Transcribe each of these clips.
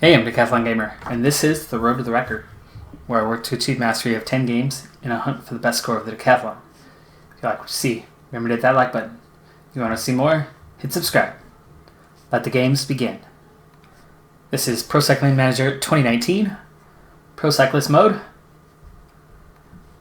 Hey, I'm Decathlon Gamer, and this is The Road to the Record, where I work to achieve mastery of 10 games in a hunt for the best score of the Decathlon. If you like what you see, remember to hit that like button. If you want to see more, hit subscribe. Let the games begin. This is Pro Cycling Manager 2019, Pro Cyclist mode,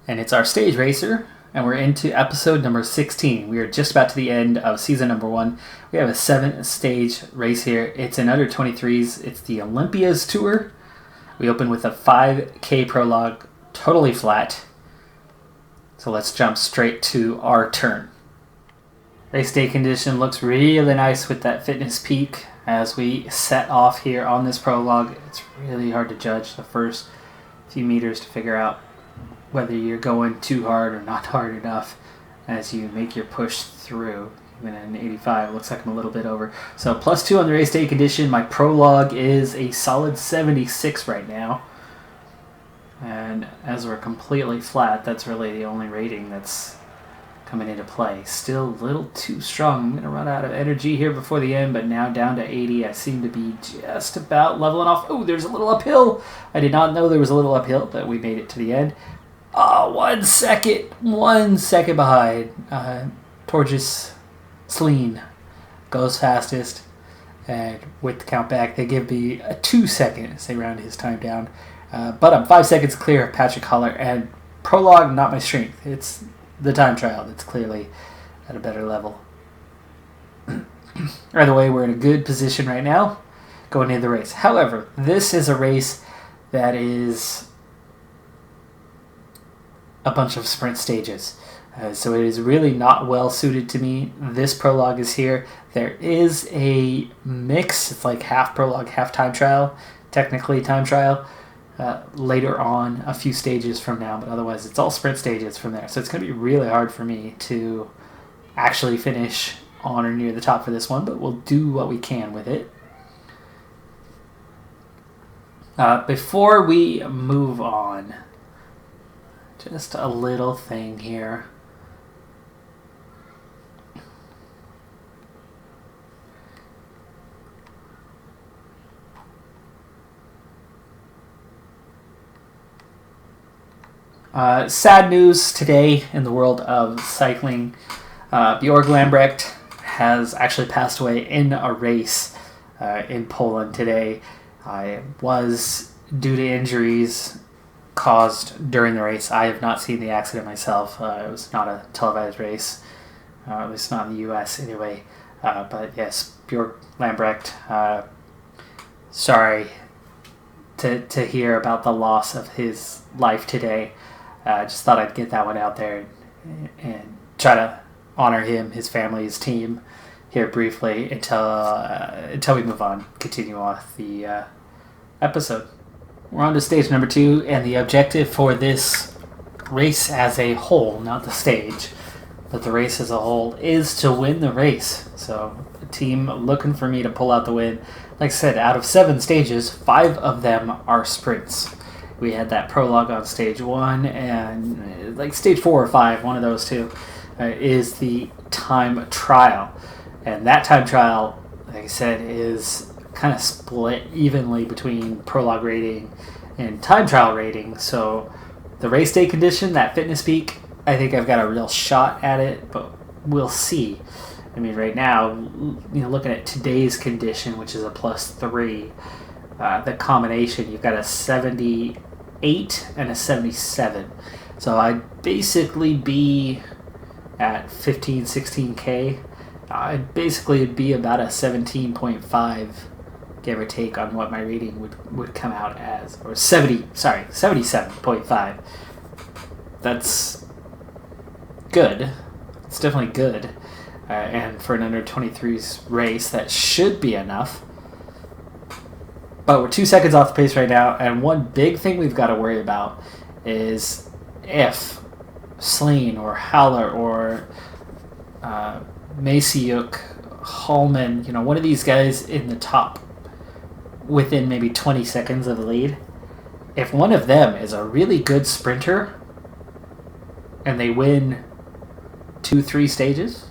and it's our stage racer, and we're into episode number 16. We are just about to the end of season number 1. We have a 7-stage race here. It's in under 23s. It's the Olympia's tour. We open with a 5K prologue, totally flat. So let's jump straight to our turn. Race day condition looks really nice with that fitness peak as we set off here on this prologue. It's really hard to judge the first few meters to figure out whether you're going too hard or not hard enough as you make your push through. Even at an 85, looks like I'm a little bit over. So +2 on the race day condition. My prologue is a solid 76 right now. And as we're completely flat, that's really the only rating that's coming into play. Still a little too strong. I'm going to run out of energy here before the end, but now down to 80. I seem to be just about leveling off. Oh, there's a little uphill. I did not know there was a little uphill, but we made it to the end. 1 second. 1 second behind. Torges Sleen goes fastest, and with the count back, they give me a 2 second as they round his time down. But I'm 5 seconds clear of Patrick Haller, and prologue, not my strength. It's the time trial that's clearly at a better level. Either way, we're in a good position right now going into the race. However, this is a race that is a bunch of sprint stages. So it is really not well suited to me. This prologue is here. There is a mix. It's like half prologue, half time trial. Technically time trial. Later on, a few stages from now, but otherwise it's all sprint stages from there. So it's going to be really hard for me to actually finish on or near the top for this one, but we'll do what we can with it. Before we move on, just a little thing here. Sad news today in the world of cycling. Bjorg Lambrecht has actually passed away in a race in Poland today. It was due to injuries caused during the race. I have not seen the accident myself. It was not a televised race, at least not in the U.S. anyway. But yes, Bjorg Lambrecht, sorry to hear about the loss of his life today. Just thought I'd get that one out there and try to honor him, his family, his team here briefly until we move on, continue off the episode. We're on to stage number 2, and the objective for this race as a whole, not the stage, but the race as a whole, is to win the race. So the team looking for me to pull out the win. Like I said, out of 7 stages, 5 of them are sprints. We had that prologue on stage 1, and like stage 4 or 5, one of those two, is the time trial. And that time trial, like I said, is kind of split evenly between prologue rating and time trial rating. So the race day condition, that fitness peak, I think I've got a real shot at it, but we'll see. I mean, right now, looking at today's condition, which is a +3, the combination, you've got a 78 and a 77. So I'd basically be at 15, 16K. I'd basically be about a 17.5, give or take, on what my rating would come out as. Or 77.5. That's good. It's definitely good. And for an under 23s race, that should be enough. But we're 2 seconds off the pace right now, and one big thing we've got to worry about is if Sleen or Haller or Maciuk, Hallman, one of these guys in the top within maybe 20 seconds of the lead, if one of them is a really good sprinter and they win 2-3 stages,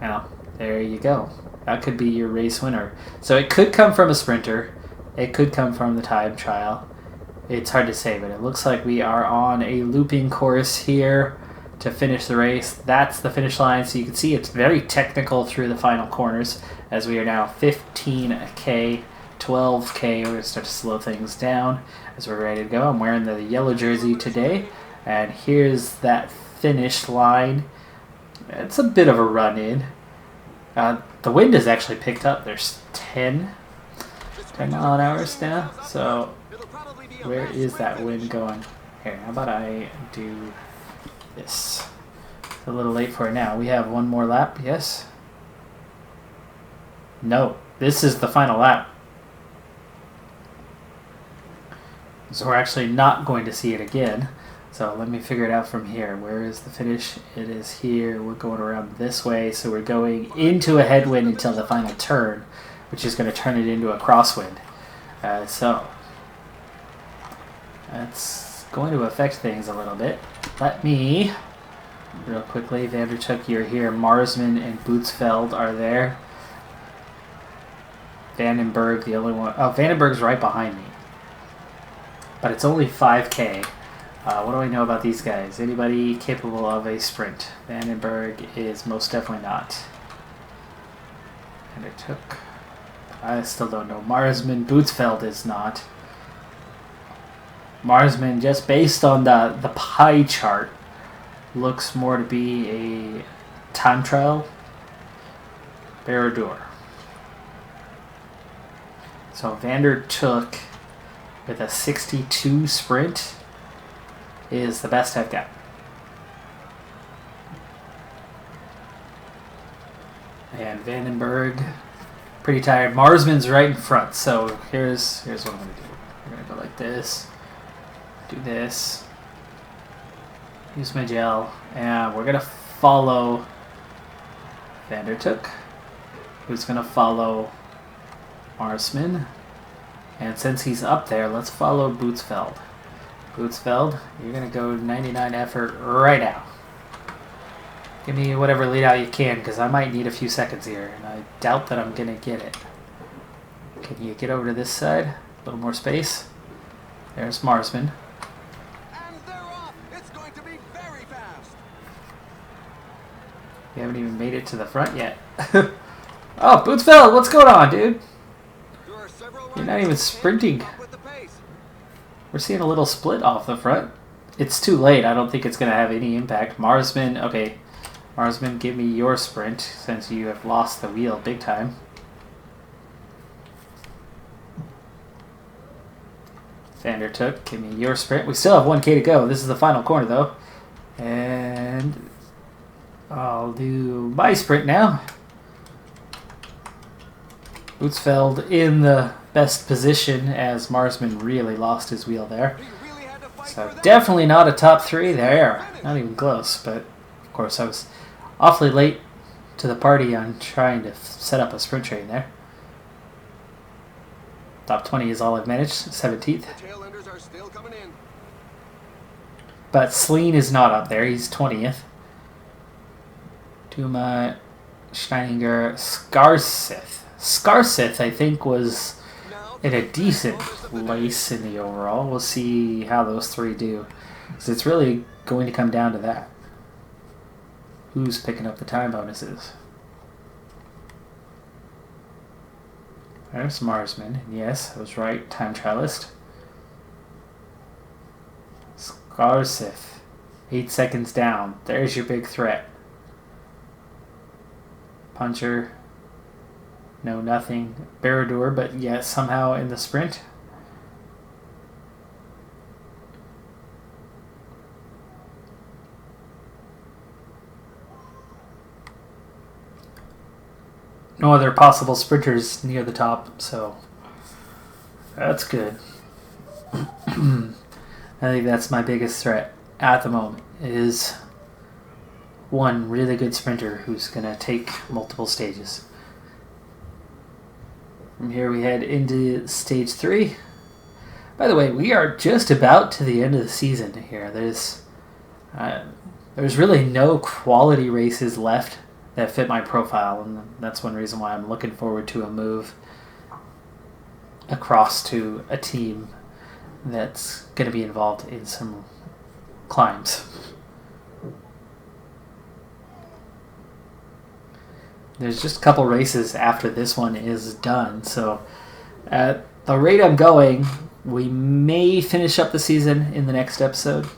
well, there you go. That could be your race winner. So it could come from a sprinter. It could come from the time trial. It's hard to say, but it looks like we are on a looping course here to finish the race. That's the finish line, so you can see it's very technical through the final corners as we are now 15K, 12K. We're going to start to slow things down as we're ready to go. I'm wearing the yellow jersey today, and here's that finish line. It's a bit of a run-in. The wind has actually picked up. There's 10 mile an hour now, so where is that wind going? Here, how about I do this? It's a little late for it now. We have one more lap, yes? No, this is the final lap. So we're actually not going to see it again. So let me figure it out from here. Where is the finish? It is here. We're going around this way, so we're going into a headwind until the final turn, which is going to turn it into a crosswind. So that's going to affect things a little bit. Let me, real quickly, Vandertook, you're here. Marsman and Bootsveld are there. Vandenberg, the only one. Oh, Vandenberg's right behind me. But it's only 5K. What do I know about these guys? Anybody capable of a sprint? Vandenberg is most definitely not. Vandertook. I still don't know. Marsman, Bootsveld is not. Marsman, just based on the pie chart, looks more to be a time trial. Barradur. So Vandertook with a 62 sprint is the best I've got. And Vandenberg, pretty tired. Marsman's right in front, so here's what I'm going to do. We're going to go like this. Do this. Use my gel. And we're going to follow Vandertook, who's going to follow Marsman. And since he's up there, let's follow Bootsveld. Bootsveld, you're going to go 99 effort right now. Give me whatever lead out you can, because I might need a few seconds here, and I doubt that I'm going to get it. Can you get over to this side? A little more space. There's Marsman. And they're off. It's going to be very fast. You haven't even made it to the front yet. Oh, Bootsveld, what's going on, dude? You're not even sprinting. We're seeing a little split off the front. It's too late. I don't think it's going to have any impact. Marsman, okay. Marsman, give me your sprint since you have lost the wheel big time. Vandertook, give me your sprint. We still have 1K to go. This is the final corner, though. And I'll do my sprint now. Bootsveld in the best position as Marsman really lost his wheel there. So definitely not a top 3 there. Not even close, but of course I was awfully late to the party on trying to set up a sprint train there. Top 20 is all I've managed, 17th. But Sleen is not up there, he's 20th. Duma, Steininger, Skarsith, I think, was in a decent place in the overall. We'll see how those 3 do. So it's really going to come down to that. Who's picking up the time bonuses? There's Marsman. Yes, I was right. Time trialist. Skarsith. 8 seconds down. There's your big threat. Puncher. No, nothing. Barradur, but yes, somehow in the sprint. No other possible sprinters near the top, so that's good. I think that's my biggest threat at the moment, is one really good sprinter who's going to take multiple stages. From here we head into stage 3. By the way, we are just about to the end of the season here. There's really no quality races left that fit my profile, and that's one reason why I'm looking forward to a move. across to a team that's going to be involved in some climbs. There's just a couple races after this one is done, so at the rate I'm going, we may finish up the season in the next episode,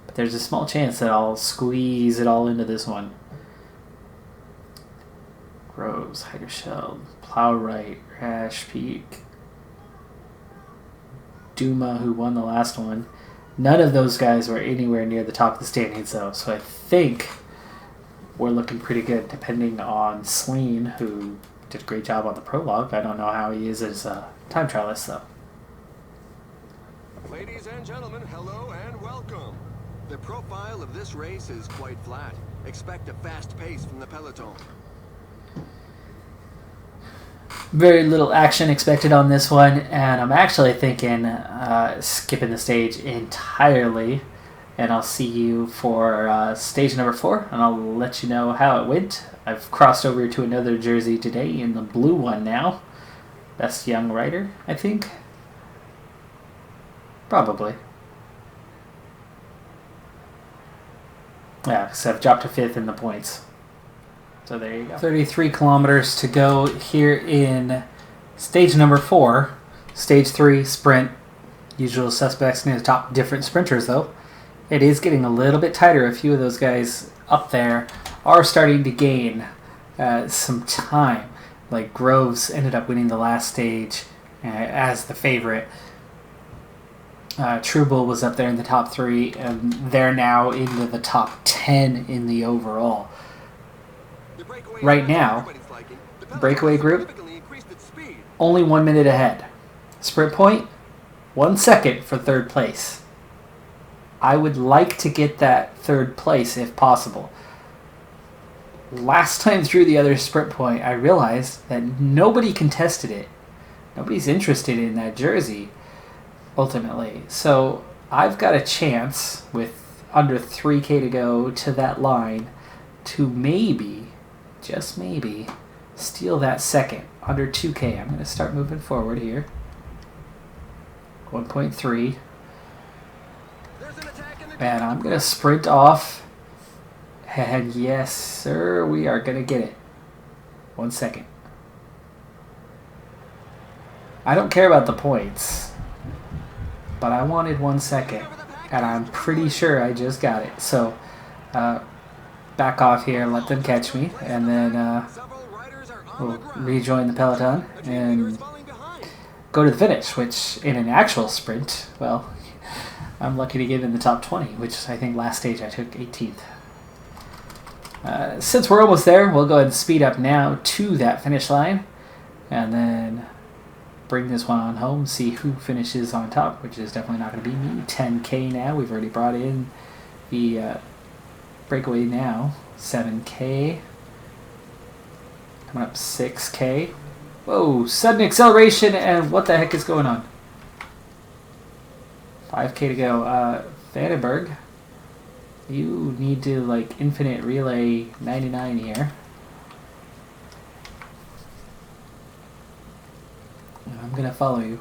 but there's a small chance that I'll squeeze it all into this one. Groves, Heiderscheld, Plowright, Rash Peak, Duma, who won the last one. None of those guys were anywhere near the top of the standings, though, so I think we're looking pretty good, depending on Sleen, who did a great job on the prologue. I don't know how he is as a time trialist, though. Ladies and gentlemen, hello and welcome. The profile of this race is quite flat. Expect a fast pace from the peloton. Very little action expected on this one, and I'm actually thinking skipping the stage entirely. And I'll see you for stage number 4, and I'll let you know how it went. I've crossed over to another jersey today in the blue one now. Best young rider, I think. Probably. Yeah, because I've dropped to 5th in the points. So there you go. 33 kilometers to go here in stage number 4. Stage 3, sprint. Usual suspects near the top. Different sprinters, though. It is getting a little bit tighter. A few of those guys up there are starting to gain some time. Like Groves ended up winning the last stage as the favorite. Truebel was up there in the top 3, and they're now into the top 10 in the overall. Right now, the breakaway group, only 1 minute ahead. Sprint point, 1 second for 3rd place. I would like to get that 3rd place if possible. Last time through the other sprint point, I realized that nobody contested it. Nobody's interested in that jersey, ultimately. So I've got a chance, with under 3K to go to that line, to maybe, just maybe, steal that second. Under 2K. I'm going to start moving forward here. 1.3. And I'm going to sprint off. And yes, sir, we are going to get it. 1 second. I don't care about the points. But I wanted 1 second. And I'm pretty sure I just got it. So, back off here and let them catch me. And then we'll rejoin the peloton and go to the finish, which in an actual sprint, well, I'm lucky to get in the top 20, which I think last stage I took 18th. Since we're almost there, we'll go ahead and speed up now to that finish line, and then bring this one on home, see who finishes on top, which is definitely not going to be me. 10K now. We've already brought in the breakaway now. 7K. Coming up 6K. Whoa, sudden acceleration, and what the heck is going on? 5K to go. Vandenberg, you need to, like, infinite relay 99 here. And I'm going to follow you.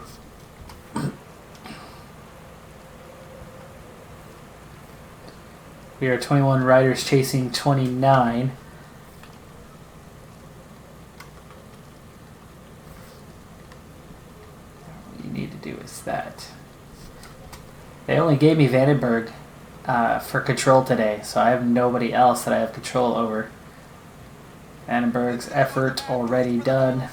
We are 21 riders chasing 29. What you need to do is that. They only gave me Vandenberg for control today, so I have nobody else that I have control over. Vandenberg's effort already done.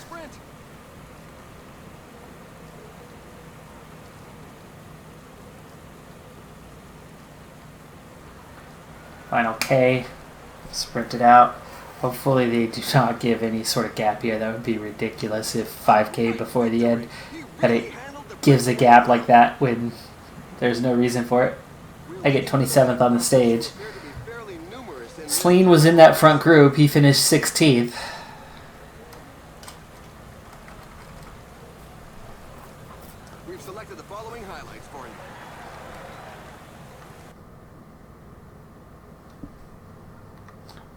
Final K, sprinted out. Hopefully they do not give any sort of gap here. That would be ridiculous if 5K before the end, that it gives a gap like that when there's no reason for it. I get 27th on the stage. Sleen was in that front group. He finished 16th. We've selected the following highlights for you.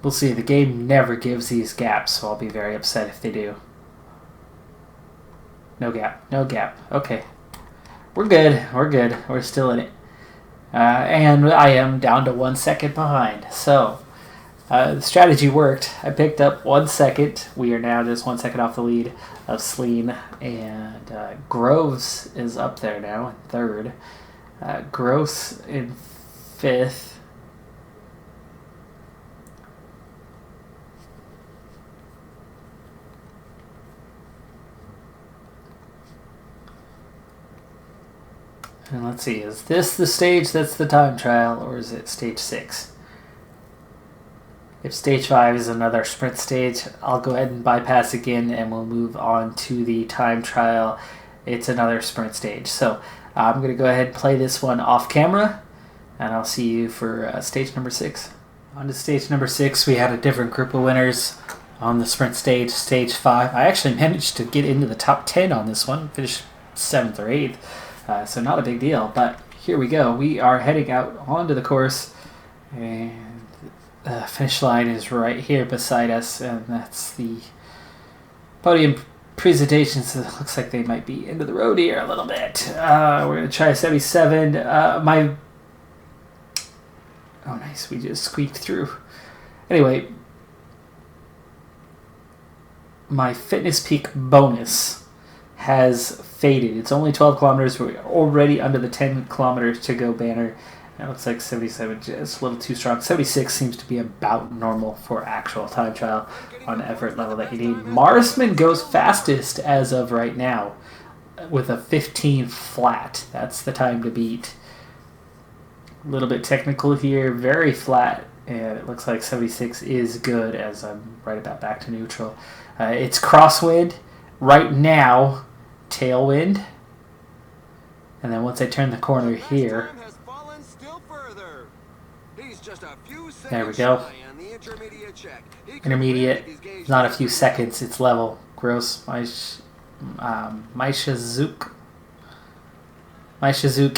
We'll see. The game never gives these gaps, so I'll be very upset if they do. No gap. No gap. Okay. We're good. We're good. We're still in it. And I am down to 1 second behind. So, the strategy worked. I picked up 1 second. We are now just 1 second off the lead of Sleen. And Groves is up there now in third. Gross in fifth. And let's see, is this the stage that's the time trial, or is it stage 6? If stage 5 is another sprint stage, I'll go ahead and bypass again, and we'll move on to the time trial. It's another sprint stage. So I'm going to go ahead and play this one off camera, and I'll see you for stage number 6. On to stage number 6, we had a different group of winners on the sprint stage, stage 5. I actually managed to get into the top 10 on this one, finished 7th or 8th. So not a big deal, but here we go. We are heading out onto the course, and the finish line is right here beside us, and that's the podium presentation. So it looks like they might be into the road here a little bit. We're going to try 77. Oh, nice. We just squeaked through. Anyway, my Fitness Peak bonus has faded. It's only 12 kilometers. We're already under the 10 kilometers to go banner. It looks like 77 just a little too strong. 76 seems to be about normal for actual time trial on effort level that you need. Marsman goes fastest as of right now with a 15 flat. That's the time to beat. A little bit technical here, very flat, and it looks like 76 is good as I'm right about back to neutral. It's crosswind right now. Tailwind, and then once I turn the corner here, there we go. Intermediate, not a few seconds, it's level. Gross. Maishazuk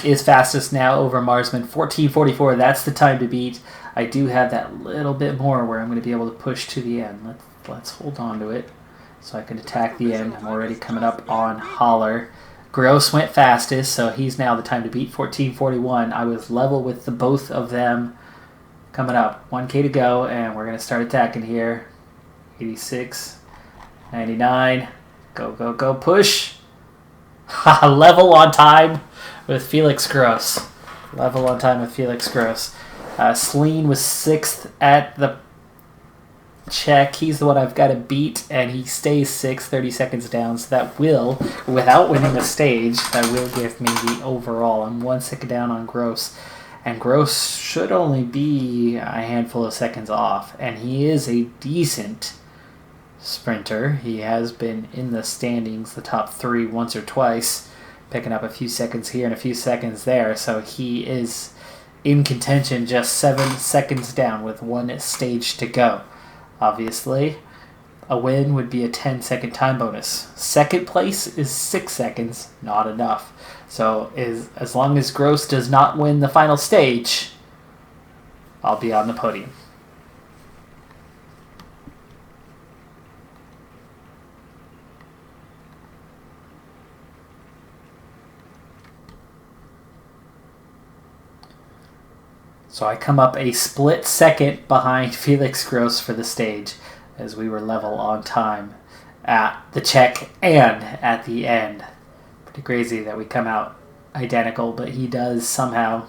is fastest now over Marsman. 14:44, that's the time to beat. I do have that little bit more where I'm going to be able to push to the end. Let's hold on to it so I can attack the end. I'm already coming up on Holler. Gross went fastest, so he's now the time to beat. 14:41. I was level with the both of them coming up. 1K to go, and we're going to start attacking here. 86, 99. Go, go, go, push. Level on time with Felix Gross. Level on time with Felix Gross. Sleen was 6th at the check. He's the one I've got to beat, and he stays 6th, 30 seconds down. So that will, without winning a stage, that will give me the overall. I'm 1 second down on Gross, and Gross should only be a handful of seconds off, and he is a decent sprinter. He has been in the standings, the top 3 once or twice, picking up a few seconds here and a few seconds there, so he is in contention, just 7 seconds down with 1 stage to go. Obviously, a win would be a 10-second time bonus. Second place is 6 seconds, not enough. So as long as Gross does not win the final stage, I'll be on the podium. So I come up a split second behind Felix Gross for the stage, as we were level on time at the check and at the end. Pretty crazy that we come out identical, but he does somehow,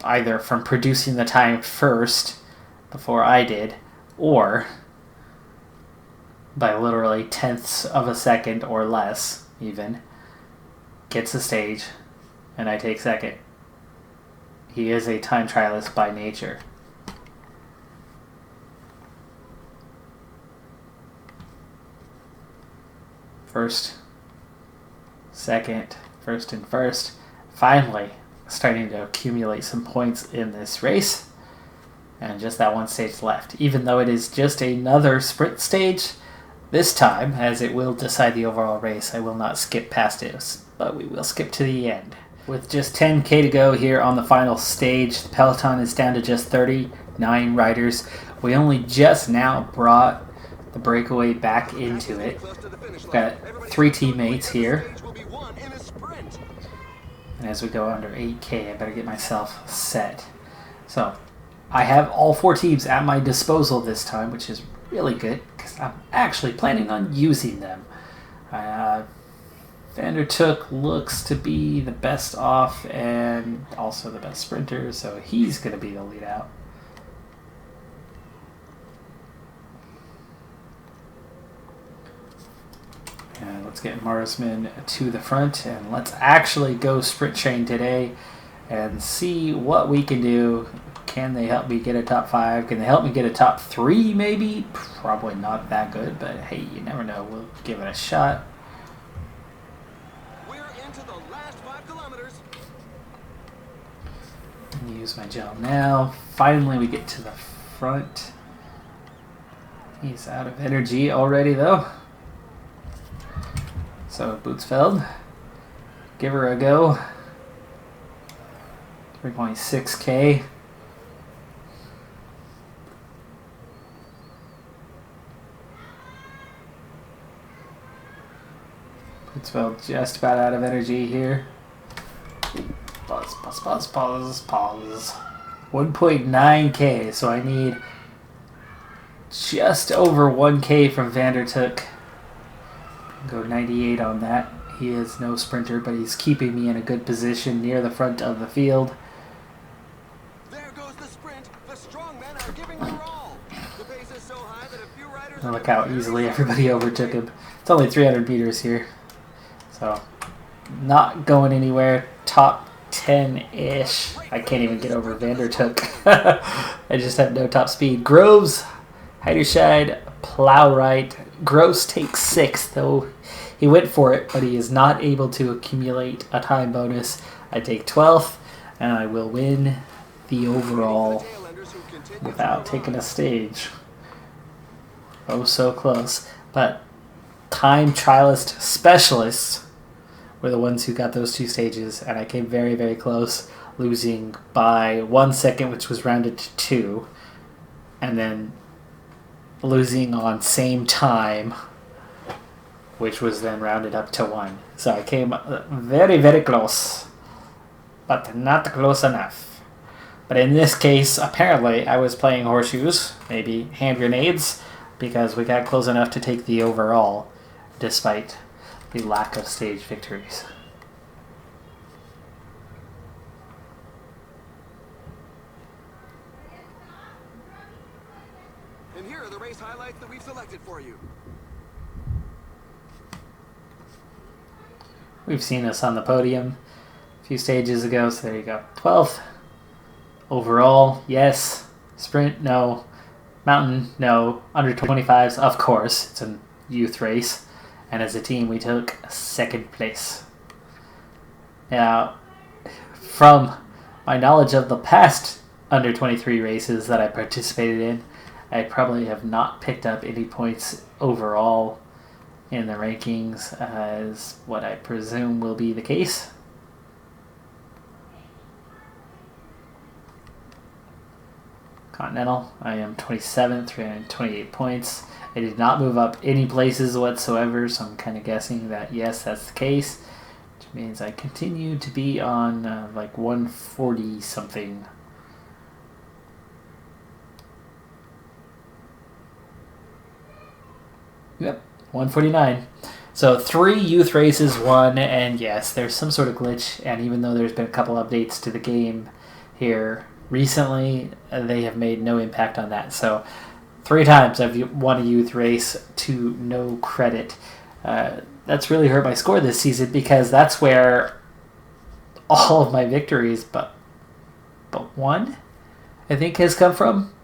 either from producing the time first before I did, or by literally tenths of a second or less even, gets the stage, and I take second. He is a time trialist by nature. First, second, first and first. Finally, starting to accumulate some points in this race. And just that one stage left. Even though it is just another sprint stage, this time, as it will decide the overall race, I will not skip past it, but we will skip to the end. With just 10K to go here on the final stage, the peloton is down to just 39 riders. We only just now brought the breakaway back into it. Got 3 teammates here. And as we go under 8K, I better get myself set. So, I have all 4 teams at my disposal this time, which is really good, because I'm actually planning on using them. Vandertook looks to be the best off and also the best sprinter, so he's going to be the lead out. And let's get Marsman to the front, and let's actually go sprint train today and see what we can do. Can they help me get a top 5? Can they help me get a top 3 maybe? Probably not that good, but hey, you never know. We'll give it a shot. We're into the last 5 kilometers. Use my gel now. Finally, we get to the front. He's out of energy already, though. So, Bootsfeld, give her a go. 3.6K. Bootsfeld just about out of energy here. Pause. 1.9K, so I need just over 1K from Vandertook. Go 98 on that. He is no sprinter, but he's keeping me in a good position near the front of the field. There goes the sprint. The strong men are giving their all. The pace is so high that a few riders Look how easily everybody overtook him. It's only 300 meters here. So, not going anywhere. Top 10-ish. I can't even get over Vandertook. I just have no top speed. Groves, Heiderscheid, Plowright. Gross takes 6th, though he went for it, but he is not able to accumulate a time bonus. I take 12th, and I will win the overall without taking a stage. Oh, so close. But time trialist specialists were the ones who got those 2 stages, and I came very, very close, losing by 1 second, which was rounded to 2, and then losing on same time, which was then rounded up to 1. So I came very, very close, but not close enough. But in this case, apparently, I was playing horseshoes, maybe hand grenades, because we got close enough to take the overall, despite the lack of stage victories. And here are the race highlights that we've selected for you. We've seen us on the podium a few stages ago, so there you go. 12th. Overall, yes. Sprint, no. Mountain, no. Under 25s, of course. It's a youth race. And as a team, we took 2nd place. Now, from my knowledge of the past under 23 races that I participated in, I probably have not picked up any points overall in the rankings, as what I presume will be the case. Continental, I am 27th, 328 points. I did not move up any places whatsoever, so I'm kind of guessing that yes, that's the case, which means I continue to be on like 140 something. Yep, 149. So 3 youth races, 1, and yes, there's some sort of glitch, and even though there's been a couple updates to the game here recently, they have made no impact on that. So 3 times I've won a youth race to no credit. That's really hurt my score this season, because that's where all of my victories, but one, I think, has come from.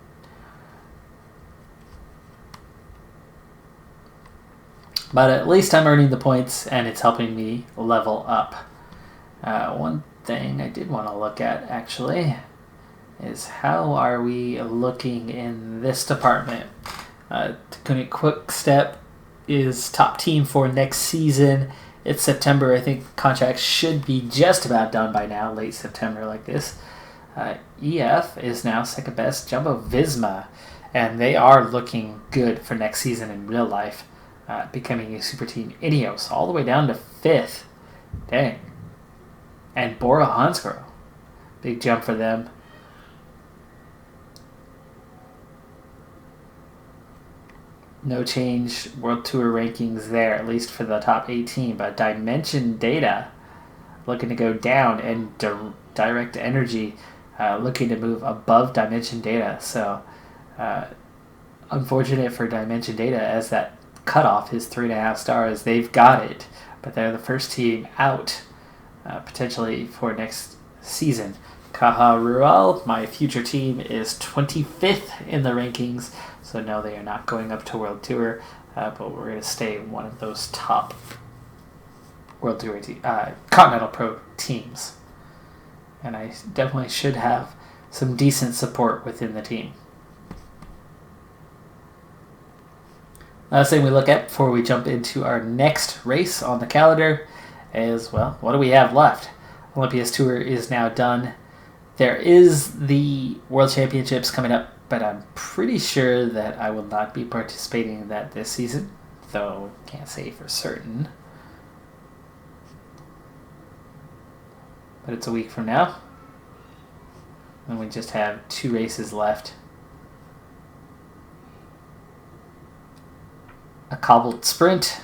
But at least I'm earning the points, and it's helping me level up. One thing I did want to look at, actually, is how are we looking in this department. Taconic Quick Step is top team for next season. It's September. I think contracts should be just about done by now, late September like this. EF is now second best. Jumbo Visma And they are looking good for next season in real life, becoming a super team. Ineos, all the way down to 5th. Dang. And Bora Hansgrohe. Big jump for them. No change World Tour rankings there, at least for the top 18. But Dimension Data looking to go down, and Direct Energy looking to move above Dimension Data. So unfortunate for Dimension Data, as that cutoff is 3.5 stars. They've got it, but they're the first team out potentially for next season. Caja Rural, my future team, is 25th in the rankings. So no, they are not going up to World Tour, but we're going to stay one of those top World Tour Continental Pro teams. And I definitely should have some decent support within the team. Last thing we look at before we jump into our next race on the calendar is, well, what do we have left? Olympia's tour is now done. There is the World Championships coming up, but I'm pretty sure that I will not be participating in that this season, though can't say for certain. But it's a week from now, and we just have 2 races left. A cobbled sprint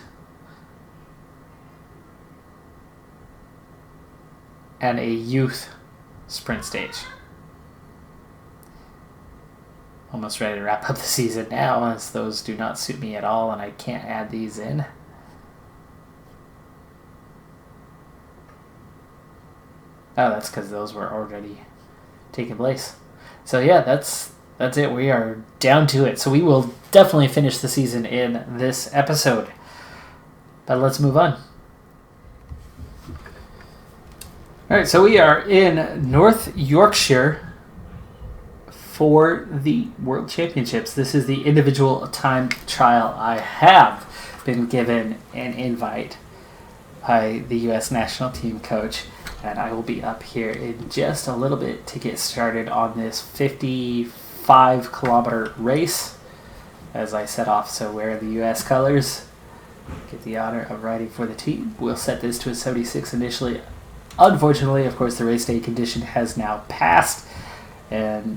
and a youth sprint stage. Almost ready to wrap up the season now, as those do not suit me at all and I can't add these in. Oh, that's because those were already taking place. So yeah, that's it. We are down to it. So we will definitely finish the season in this episode. But let's move on. Alright, so we are in North Yorkshire for the World Championships. This is the individual time trial. I have been given an invite by the U.S. national team coach, and I will be up here in just a little bit to get started on this 55-kilometer race as I set off. So wear the U.S. colors, get the honor of riding for the team. We'll set this to a 76 initially. Unfortunately, of course, the race day condition has now passed, and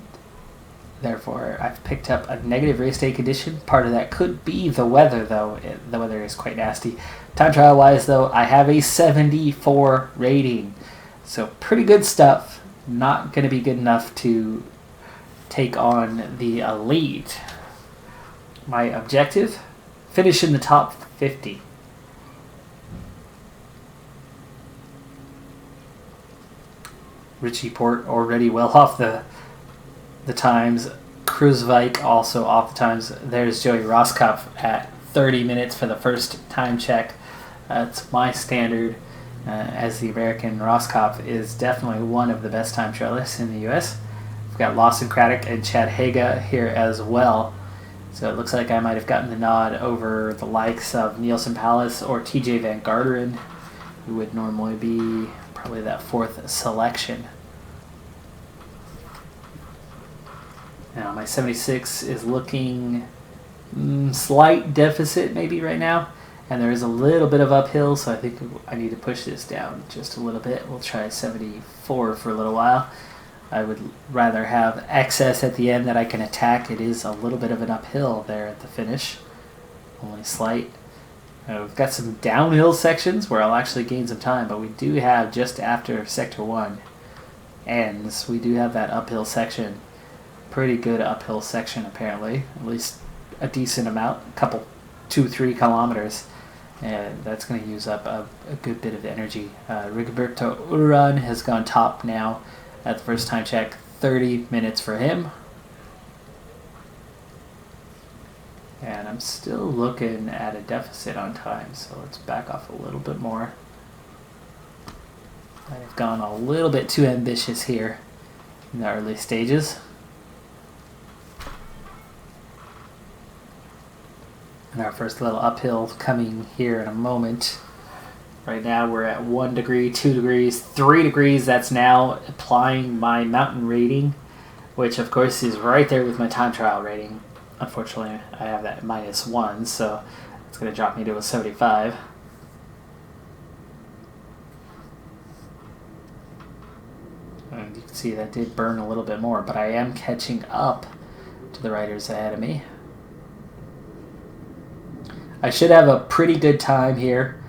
therefore I've picked up a negative race day condition. Part of that could be the weather, though. The weather is quite nasty. Time trial wise, though, I have a 74 rating. So pretty good stuff. Not going to be good enough to take on the elite. My objective? Finish in the top 50. Richie Port already well off the times. Kruiswijk also off the times. There's Joey Rosskopf at 30 minutes for the first time check. That's my standard, as the American. Rosskopf is definitely one of the best time trialists in the U.S. We've got Lawson Craddock and Chad Haga here as well. So it looks like I might have gotten the nod over the likes of Nielsen Palace or TJ Van Garderen, who would normally be probably that 4th selection. Now my 76 is looking slight deficit maybe right now, and there is a little bit of uphill, so I think I need to push this down just a little bit. We'll try 74 for a little while. I would rather have excess at the end that I can attack. It is a little bit of an uphill there at the finish, only slight. We've got some downhill sections where I'll actually gain some time, but we do have, just after Sector 1 ends, we do have that uphill section. Pretty good uphill section, apparently. At least a decent amount, a couple, 2-3 kilometers. And that's going to use up a good bit of energy. Rigoberto Urán has gone top now at the first time check. 30 minutes for him. And I'm still looking at a deficit on time, so let's back off a little bit more. I've gone a little bit too ambitious here in the early stages. And our first little uphill coming here in a moment. Right now we're at 1 degree, 2 degrees, 3 degrees. That's now applying my mountain rating, which of course is right there with my time trial rating. Unfortunately, I have that -1, so it's going to drop me to a 75. And you can see that did burn a little bit more, but I am catching up to the riders ahead of me. I should have a pretty good time here.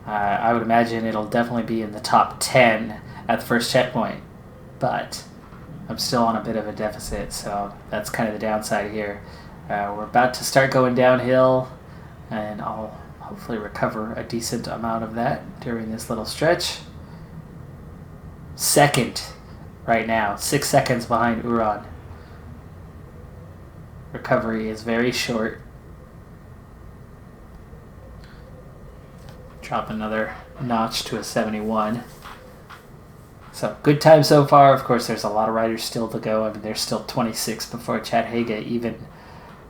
I would imagine it'll definitely be in the top 10 at the first checkpoint, but I'm still on a bit of a deficit, so that's kind of the downside here. We're about to start going downhill, and I'll hopefully recover a decent amount of that during this little stretch. Second right now, 6 seconds behind Uran. Recovery is very short. Drop another notch to a 71. So, good time so far. Of course, there's a lot of riders still to go. I mean, there's still 26 before Chad Haga even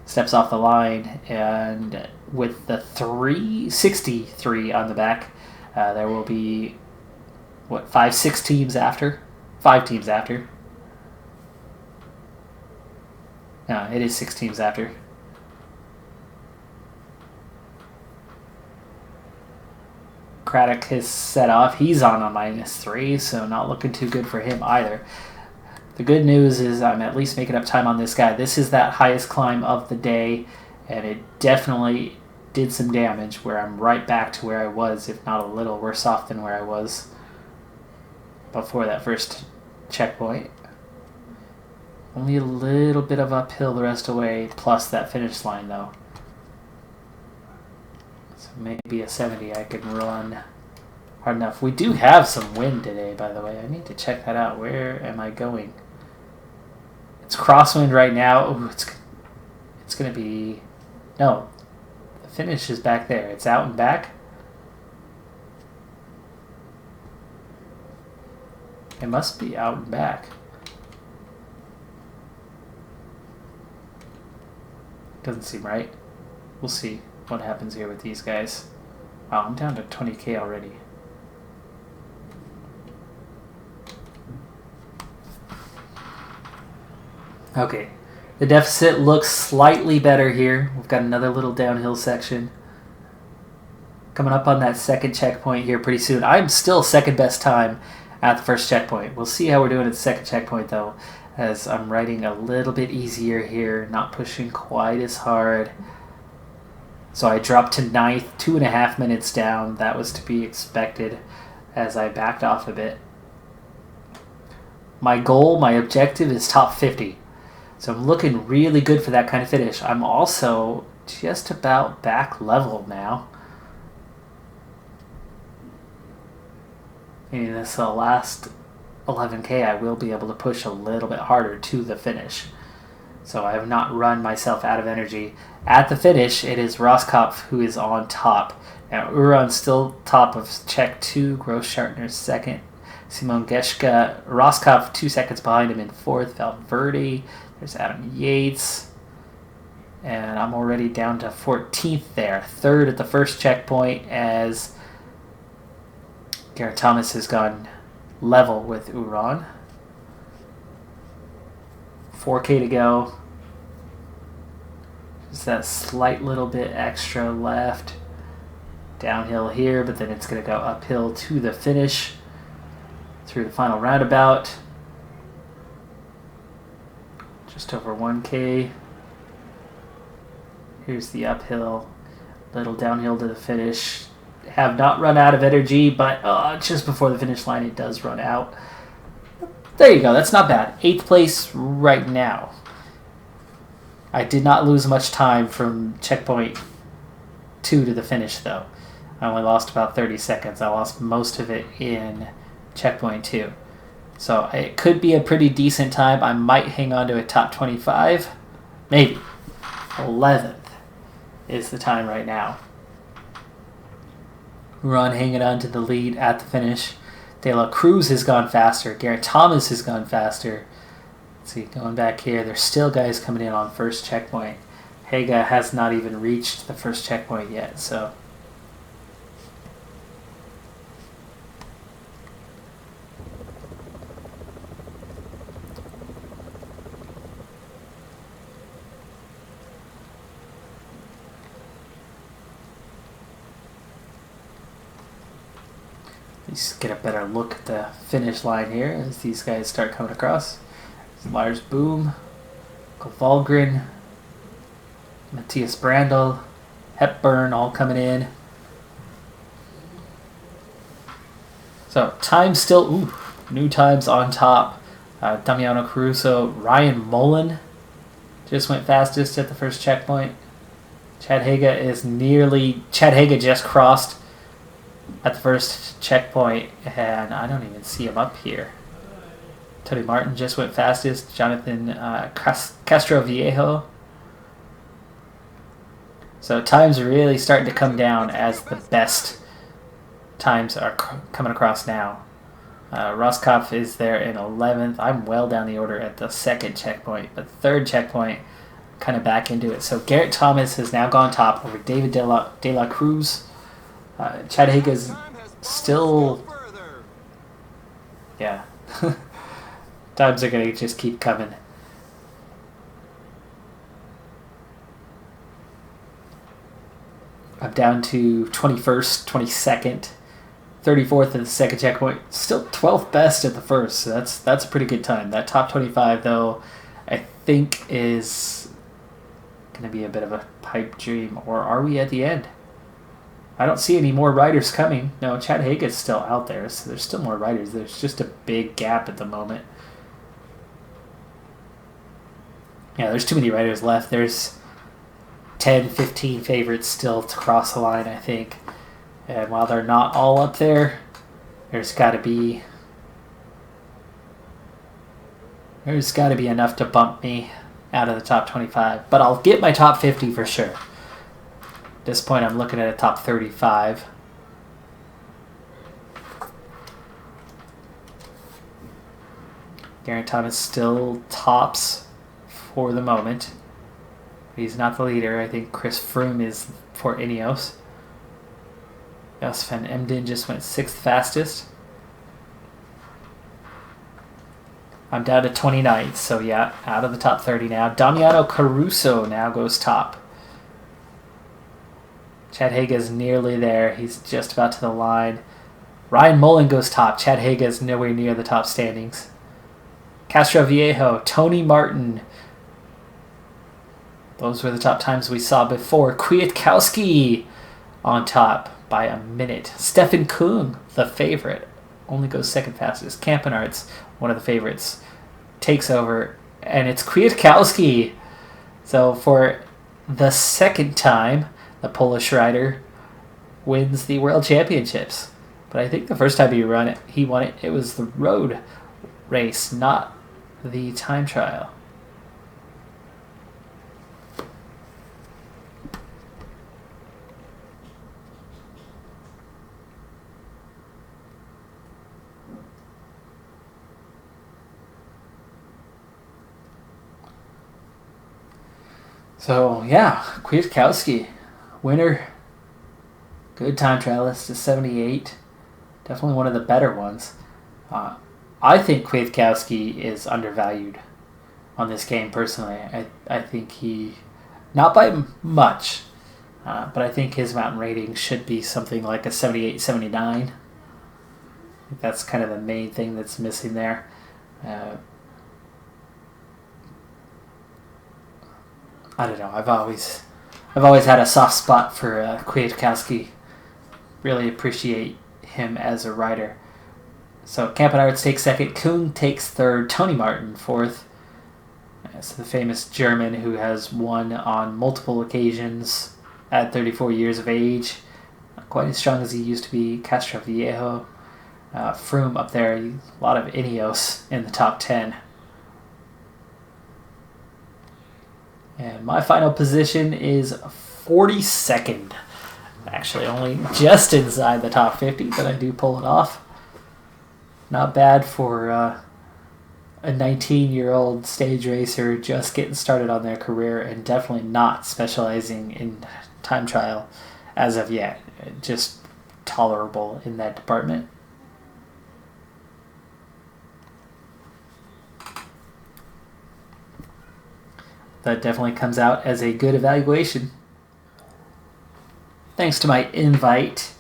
steps off the line. And with the 363 on the back, there will be, 5 teams after? 5 teams after. No, it is 6 teams after. Craddock has set off. He's on a -3, so not looking too good for him either. The good news is I'm at least making up time on this guy. This is that highest climb of the day, and it definitely did some damage where I'm right back to where I was, if not a little worse off than where I was before that first checkpoint. Only a little bit of uphill the rest of the way, plus that finish line though. So maybe a 70 I can run hard enough. We do have some wind today, by the way. I need to check that out. Where am I going? It's crosswind right now. Ooh, it's going to be... No, the finish is back there. It's out and back. It must be out and back. Doesn't seem right. We'll see what happens here with these guys. Wow, I'm down to 20k already. Okay, the deficit looks slightly better here. We've got another little downhill section. Coming up on that second checkpoint here pretty soon. I'm still second best time at the first checkpoint. We'll see how we're doing at the second checkpoint though, as I'm riding a little bit easier here, not pushing quite as hard. So I dropped to 9th, 2.5 minutes down. That was to be expected as I backed off a bit. My goal, my objective is top 50. So I'm looking really good for that kind of finish. I'm also just about back level now. In this last 11k, I will be able to push a little bit harder to the finish. So I have not run myself out of energy. At the finish, it is Roskopf who is on top. Now, Uran's still top of Czech 2, Großschartner second, Simon Geschke, Roskopf 2 seconds behind him in 4th, Valverde, there's Adam Yates, and I'm already down to 14th there. 3rd at the first checkpoint as Garrett Thomas has gone level with Uran. 4k to go. Just that slight little bit extra left. Downhill here, but then it's going to go uphill to the finish through the final roundabout. Just over 1k. Here's the uphill. Little downhill to the finish. Have not run out of energy, but just before the finish line it does run out. There you go, that's not bad. 8th place right now. I did not lose much time from checkpoint 2 to the finish though. I only lost about 30 seconds. I lost most of it in checkpoint 2. So it could be a pretty decent time. I might hang on to a top 25. Maybe. 11th is the time right now. Uran hanging on to the lead at the finish. De La Cruz has gone faster. Garrett Thomas has gone faster. Let's see, going back here, there's still guys coming in on first checkpoint. Haga has not even reached the first checkpoint yet, so... Let's get a better look at the finish line here as these guys start coming across. Lars Boom, Volgren, Matthias Brandl, Hepburn all coming in. So time still, new times on top. Damiano Caruso, Ryan Mullen just went fastest at the first checkpoint. Chad Haga just crossed at the first checkpoint, and I don't even see him up here. Tony Martin just went fastest. Jonathan Castroviejo. So times are really starting to come down as the best times are coming across now. Roskopf is there in 11th. I'm well down the order at the second checkpoint, but third checkpoint, kind of back into it. So Garrett Thomas has now gone top over David De La Cruz. Chad Haga's still... Yeah. Times are going to just keep coming. I'm down to 21st, 22nd, 34th at the second checkpoint. Still 12th best at the first, so that's a pretty good time. That top 25, though, I think is going to be a bit of a pipe dream. Or are we at the end? I don't see any more riders coming. No, Chad Haga's still out there, so there's still more riders. There's just a big gap at the moment. Yeah, there's too many riders left. There's 10, 15 favorites still to cross the line, I think. And while they're not all up there, there's got to be enough to bump me out of the top 25. But I'll get my top 50 for sure. At this point, I'm looking at a top 35. Geraint Thomas still tops for the moment. He's not the leader. I think Chris Froome is for Ineos. Jos van Emden just went 6th fastest. I'm down to 29th, so yeah, out of the top 30 now. Damiano Caruso now goes top. Chad Haga's nearly there. He's just about to the line. Ryan Mullen goes top. Chad Haga's nowhere near the top standings. Castroviejo, Tony Martin. Those were the top times we saw before. Kwiatkowski on top by a minute. Stefan Kung, the favorite, only goes 2nd fastest. Campenarts, one of the favorites, takes over, and it's Kwiatkowski. So for the second time, the Polish rider wins the World Championships. But I think the first time he won it, it was the road race, not the time trial. So, yeah, Kwiatkowski, winner. Good time trialist to 78. Definitely one of the better ones. I think Kwiatkowski is undervalued on this game, personally. I think he, not by much, but I think his mountain rating should be something like a 78, 79. I think that's kind of the main thing that's missing there. I don't know. I've always had a soft spot for Kwiatkowski. Really appreciate him as a rider. So Campenarts takes 2nd, Kung takes 3rd, Tony Martin 4th. So the famous German who has won on multiple occasions at 34 years of age. Not quite as strong as he used to be. Castroviejo, Froome up there. A lot of Ineos in the top 10. And my final position is 42nd. Actually, only just inside the top 50, but I do pull it off. Not bad for a 19-year-old stage racer just getting started on their career, and definitely not specializing in time trial as of yet. Just tolerable in that department. That definitely comes out as a good evaluation. Thanks to my invite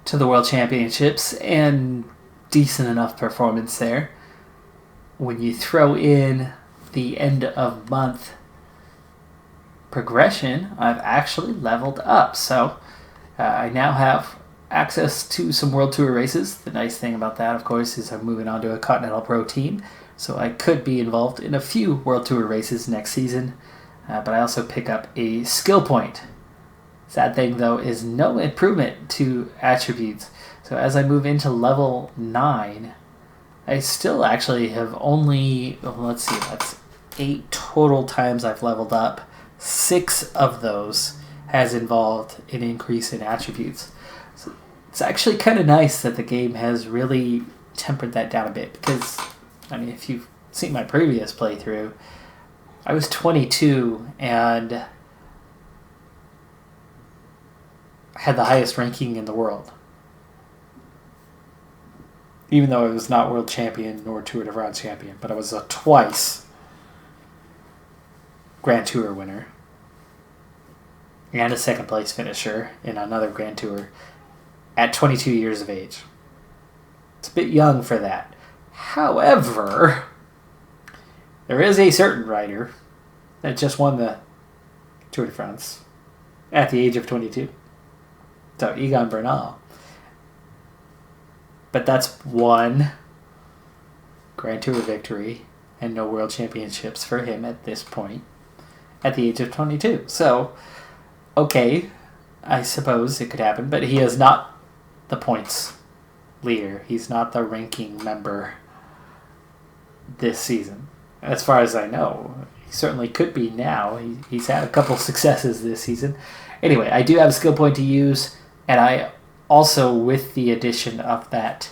to the World Championships and decent enough performance there. When you throw in the end of month progression, I've actually leveled up. So I now have access to some World Tour races. The nice thing about that, of course, is I'm moving on to a Continental Pro team. So I could be involved in a few World Tour races next season. But I also pick up a skill point. Sad thing, though, is no improvement to attributes. So as I move into level 9, I still actually have only, let's see, that's 8 total times I've leveled up. 6 of those has involved an increase in attributes. So it's actually kind of nice that the game has really tempered that down a bit, because, I mean, if you've seen my previous playthrough, I was 22 and had the highest ranking in the world. Even though I was not world champion nor Tour de France champion, but I was a twice Grand Tour winner and a second place finisher in another Grand Tour at 22 years of age. It's a bit young for that. However, there is a certain rider that just won the Tour de France at the age of 22. So, Egan Bernal. But that's one Grand Tour victory and no World Championships for him at this point at the age of 22. So, okay, I suppose it could happen, but he is not the points leader. He's not the ranking member this season. As far as I know, he certainly could be now. He's had a couple successes this season. Anyway, I do have a skill point to use, and I also, with the addition of that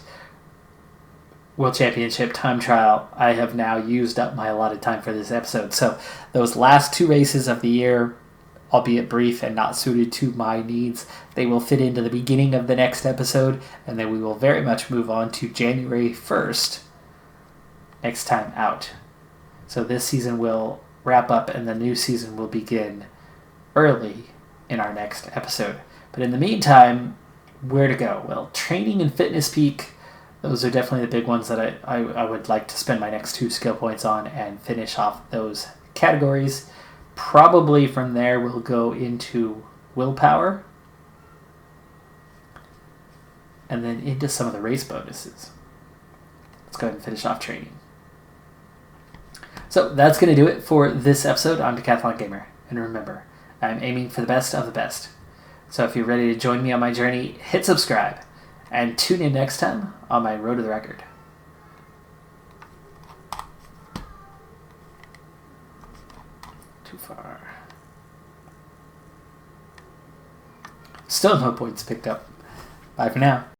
World Championship time trial, I have now used up my allotted time for this episode. So those last 2 races of the year, albeit brief and not suited to my needs, they will fit into the beginning of the next episode, and then we will very much move on to January 1st next time out. So this season will wrap up and the new season will begin early in our next episode. But in the meantime, where to go? Well, training and fitness peak, those are definitely the big ones that I would like to spend my next 2 skill points on and finish off those categories. Probably from there we'll go into willpower and then into some of the race bonuses. Let's go ahead and finish off training. So that's going to do it for this episode on Decathlon Gamer. And remember, I'm aiming for the best of the best. So if you're ready to join me on my journey, hit subscribe and tune in next time on my Road to the Record. Too far. Still no points picked up. Bye for now.